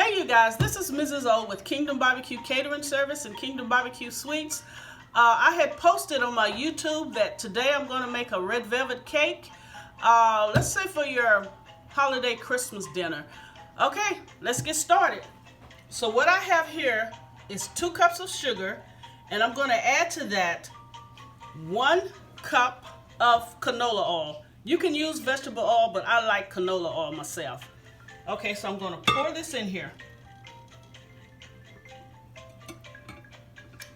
Hey you guys, this is Mrs. O with Kingdom Barbecue Catering Service and Kingdom Barbecue Sweets. I had posted on my YouTube that today I'm going to make a red velvet cake. Let's say for your holiday Christmas dinner. Okay, let's get started. So what I have here is 2 cups of sugar, and I'm going to add to that 1 cup of canola oil. You can use vegetable oil, but I like canola oil myself. Okay, so I'm going to pour this in here.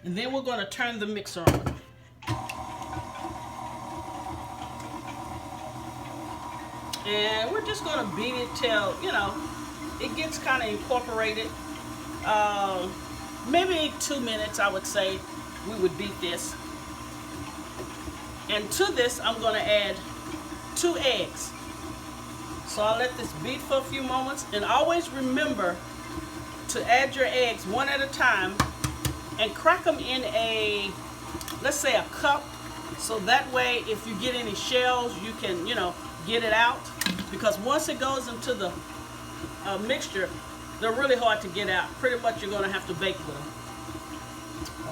And then we're going to turn the mixer on. And we're just going to beat it till, it gets kind of incorporated. Maybe 2 minutes, I would say, we would beat this. And to this, I'm going to add 2 eggs. So I'll let this beat for a few moments, and always remember to add your eggs one at a time and crack them in let's say a cup, so that way if you get any shells you can, get it out, because once it goes into the mixture, they're really hard to get out. Pretty much you're going to have to bake with them.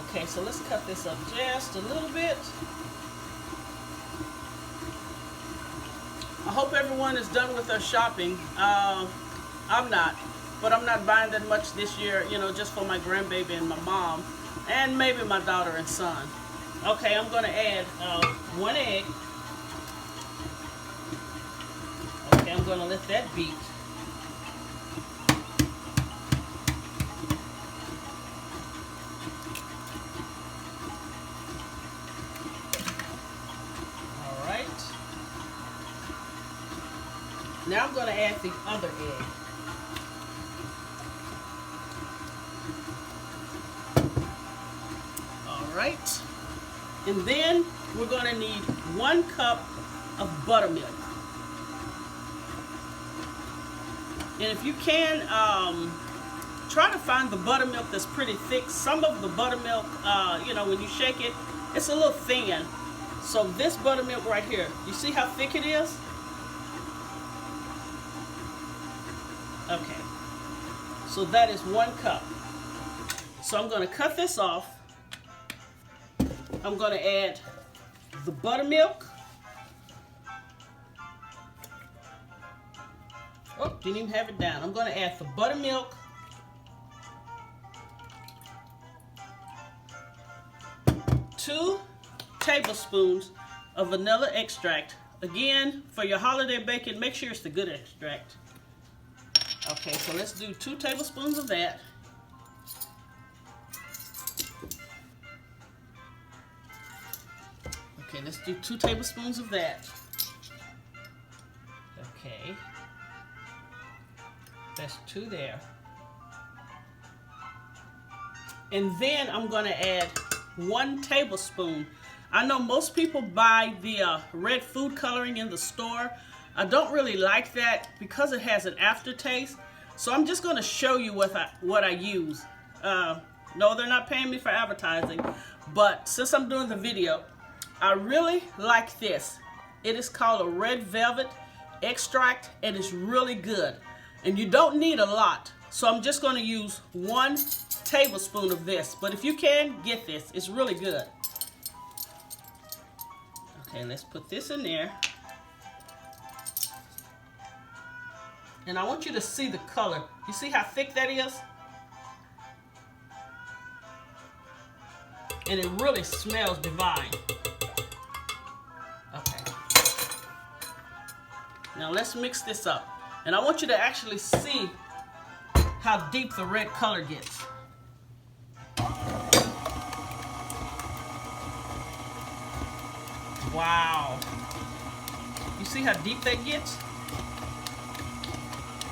Okay, so let's cut this up just a little bit. I hope everyone is done with their shopping. I'm not, but I'm not buying that much this year, just for my grandbaby and my mom, and maybe my daughter and son. Okay, I'm going to add 1 egg. Okay, I'm going to let that beat. Now I'm going to add the other egg. Alright. And then we're going to need 1 cup of buttermilk. And if you can, try to find the buttermilk that's pretty thick. Some of the buttermilk, when you shake it, it's a little thin. So this buttermilk right here, you see how thick it is? Okay, so that is 1 cup. So I'm going to cut this off. I'm going to add the buttermilk. Oh, didn't even have it down. I'm going to add the buttermilk. Two tablespoons of vanilla extract. Again, for your holiday baking, make sure it's the good extract. Okay, so let's do 2 tablespoons of that. Okay, let's do 2 tablespoons of that. Okay. That's 2 there. And then I'm going to add 1 tablespoon. I know most people buy the red food coloring in the store. I don't really like that because it has an aftertaste. So I'm just going to show you what I use. No, they're not paying me for advertising. But since I'm doing the video, I really like this. It is called a red velvet extract, and it's really good. And you don't need a lot. So I'm just going to use 1 tablespoon of this. But if you can, get this. It's really good. Okay, let's put this in there. And I want you to see the color. You see how thick that is? And it really smells divine. Okay. Now let's mix this up. And I want you to actually see how deep the red color gets. Wow. You see how deep that gets?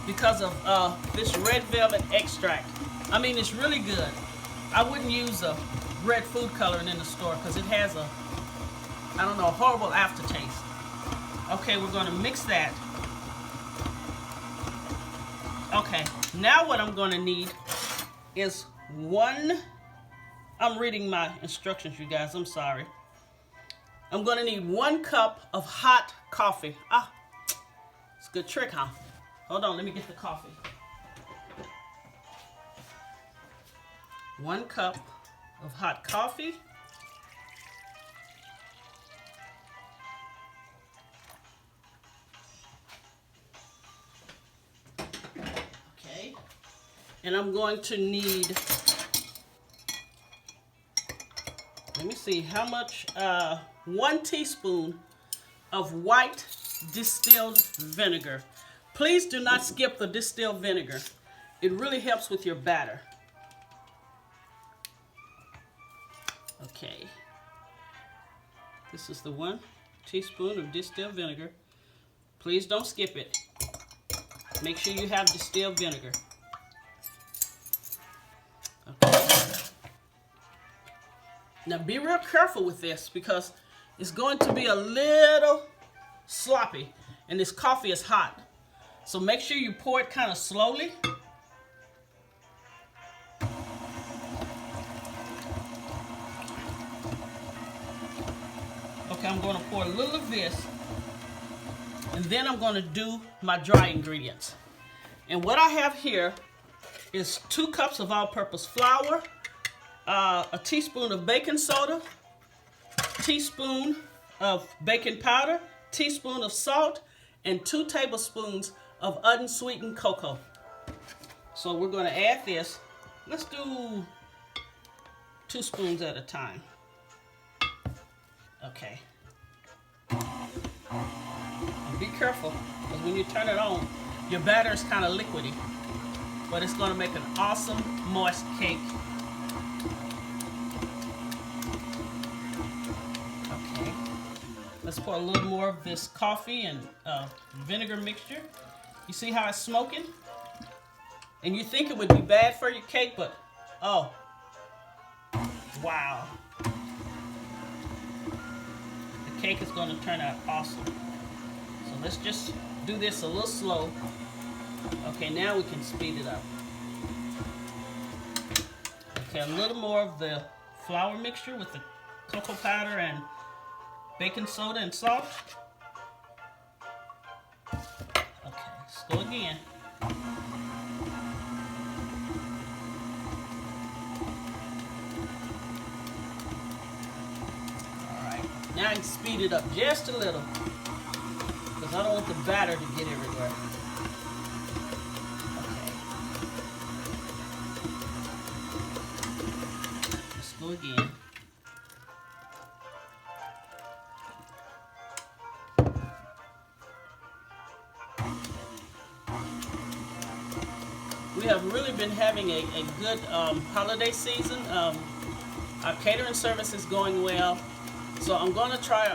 Because of this red velvet extract. I mean, it's really good. I wouldn't use a red food coloring in the store because it has a horrible aftertaste. Okay, we're going to mix that. Okay, now what I'm going to need is I'm reading my instructions, you guys, I'm sorry. I'm going to need 1 cup of hot coffee. It's a good trick, huh? Hold on, let me get the coffee. 1 cup of hot coffee. Okay. And I'm going to need, let me see how much, 1 teaspoon of white distilled vinegar. Please do not skip the distilled vinegar. It really helps with your batter. Okay. This is the 1 teaspoon of distilled vinegar. Please don't skip it. Make sure you have distilled vinegar. Okay. Now be real careful with this because it's going to be a little sloppy and this coffee is hot. So make sure you pour it kind of slowly. Okay, I'm going to pour a little of this and then I'm going to do my dry ingredients. And what I have here is 2 cups of all-purpose flour, a teaspoon of baking soda, teaspoon of baking powder, teaspoon of salt, and 2 tablespoons of unsweetened cocoa. So we're going to add this. Let's do 2 spoons at a time. Okay. And be careful, because when you turn it on, your batter is kind of liquidy, but it's going to make an awesome moist cake. Okay. Let's pour a little more of this coffee and vinegar mixture. You see how it's smoking? And you think it would be bad for your cake, but oh, wow. The cake is going to turn out awesome. So let's just do this a little slow. Okay, now we can speed it up. Okay, a little more of the flour mixture with the cocoa powder and baking soda and salt. Okay, let's go again. Alright, now I can speed it up just a little because I don't want the batter to get everywhere. Okay. Let's go again. We have really been having a good holiday season. Our catering service is going well. So I'm going to try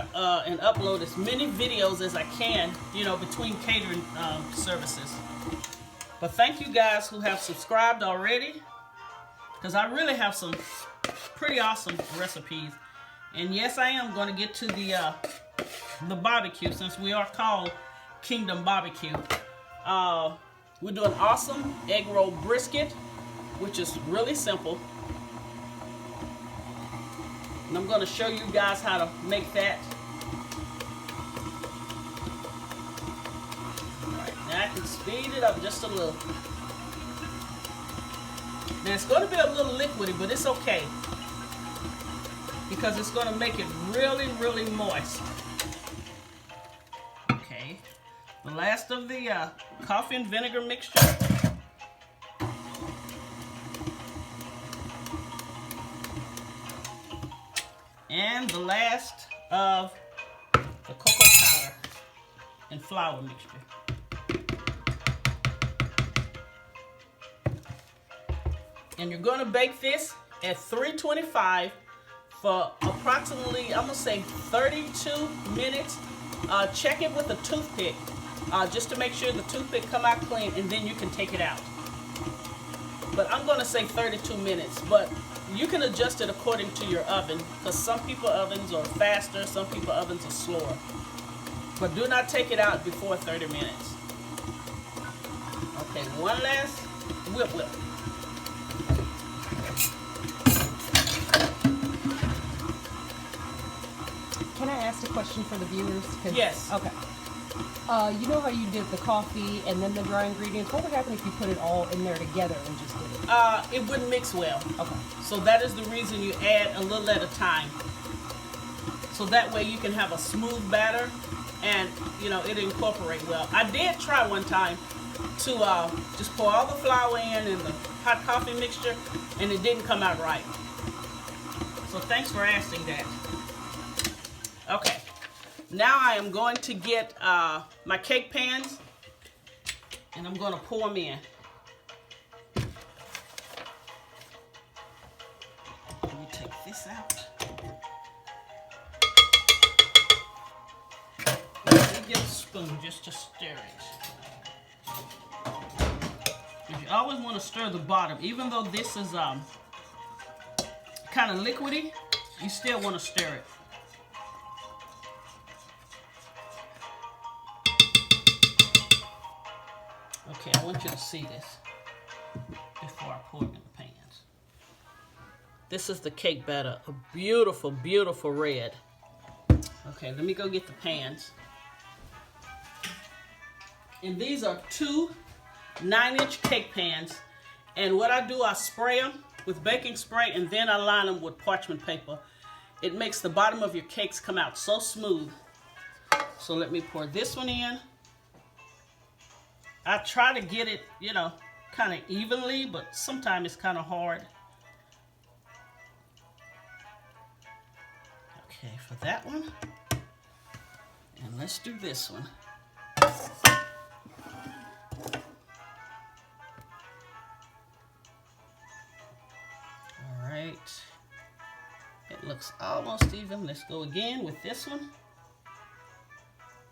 and upload as many videos as I can, you know, between catering services. But thank you guys who have subscribed already, because I really have some pretty awesome recipes. And yes, I am going to get to the barbecue, since we are called Kingdom Barbecue. We're doing awesome egg roll brisket, which is really simple. And I'm going to show you guys how to make that. Alright, now I can speed it up just a little. Now it's going to be a little liquidy, but it's okay, because it's going to make it really, really moist. Okay, the last of the coffee and vinegar mixture. And the last of the cocoa powder and flour mixture. And you're going to bake this at 325 for approximately, I'm going to say 32 minutes. Check it with a toothpick just to make sure the toothpick come out clean, and then you can take it out. But I'm going to say 32 minutes, but you can adjust it according to your oven, because some people ovens are faster, some people ovens are slower. But do not take it out before 30 minutes. Okay, one last whip. Can I ask a question for the viewers? Yes. Okay. You know how you did the coffee and then the dry ingredients? What would happen if you put it all in there together and just did it? It wouldn't mix well. Okay. So that is the reason you add a little at a time. So that way you can have a smooth batter and, you know, it incorporate well. I did try one time to just pour all the flour in and the hot coffee mixture, and it didn't come out right. So thanks for asking that. Okay. Now I am going to get my cake pans, and I'm going to pour them in. Let me take this out. Let me get a spoon just to stir it. You always want to stir the bottom. Even though this is kind of liquidy, you still want to stir it. Okay, I want you to see this before I pour it in the pans. This is the cake batter, a beautiful, beautiful red. Okay, let me go get the pans. And these are two 9-inch cake pans. And what I do, I spray them with baking spray and then I line them with parchment paper. It makes the bottom of your cakes come out so smooth. So let me pour this one in. I try to get it, you know, kind of evenly, but sometimes it's kind of hard. Okay, for that one. And let's do this one. All right. It looks almost even. Let's go again with this one.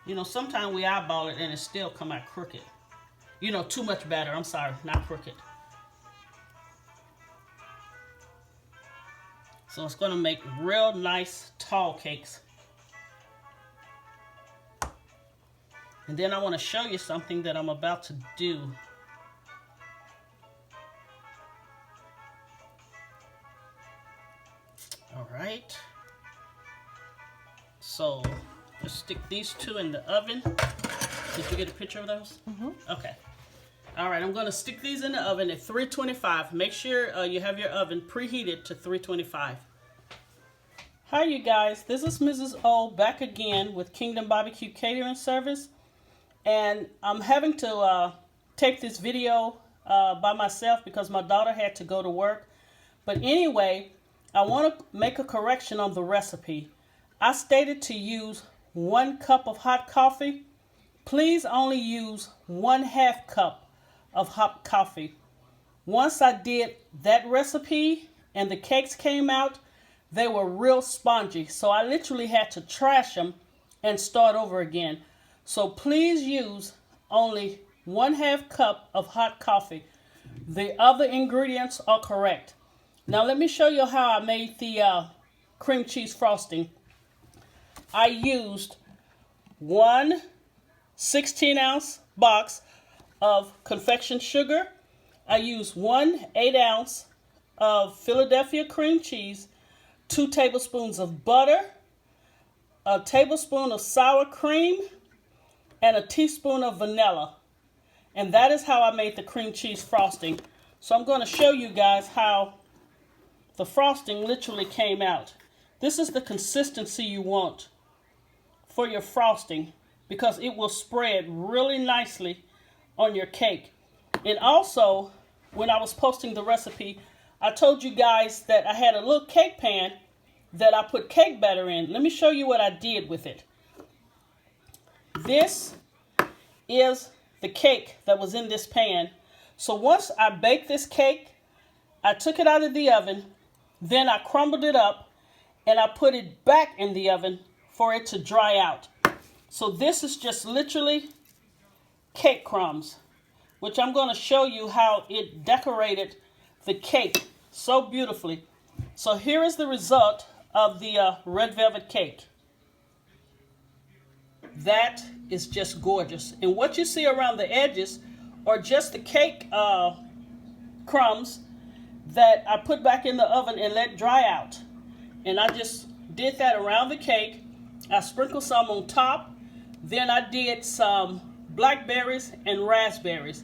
You know, sometimes we eyeball it and it still come out crooked. You know, too much batter. I'm sorry, not crooked. So it's going to make real nice tall cakes. And then I want to show you something that I'm about to do. All right. So let's stick these two in the oven. Did you get a picture of those? Mm-hmm. Okay. All right, I'm going to stick these in the oven at 325. Make sure you have your oven preheated to 325. Hi, you guys. This is Mrs. O back again with Kingdom Barbecue Catering Service. And I'm having to take this video by myself because my daughter had to go to work. But anyway, I want to make a correction on the recipe. I stated to use 1 cup of hot coffee. Please only use 1/2 cup of hot coffee. Once I did that recipe and the cakes came out, they were real spongy. So I literally had to trash them and start over again. So please use only 1/2 cup of hot coffee. The other ingredients are correct. Now let me show you how I made the cream cheese frosting. I used 1 16-ounce box of confection sugar. I used 1 8-ounce of Philadelphia cream cheese, 2 tablespoons of butter, a tablespoon of sour cream, and a teaspoon of vanilla. And that is how I made the cream cheese frosting. So I'm going to show you guys how the frosting literally came out. This is the consistency you want for your frosting because it will spread really nicely on your cake. And also, when I was posting the recipe, I told you guys that I had a little cake pan that I put cake batter in. Let me show you what I did with it. This is the cake that was in this pan. So once I baked this cake, I took it out of the oven, then I crumbled it up, and I put it back in the oven for it to dry out. So this is just literally cake crumbs, which I'm going to show you how it decorated the cake so beautifully. So here is the result of the red velvet cake. That is just gorgeous. And what you see around the edges are just the cake crumbs that I put back in the oven and let dry out. And I just did that around the cake. I sprinkled some on top. Then I did some blackberries and raspberries.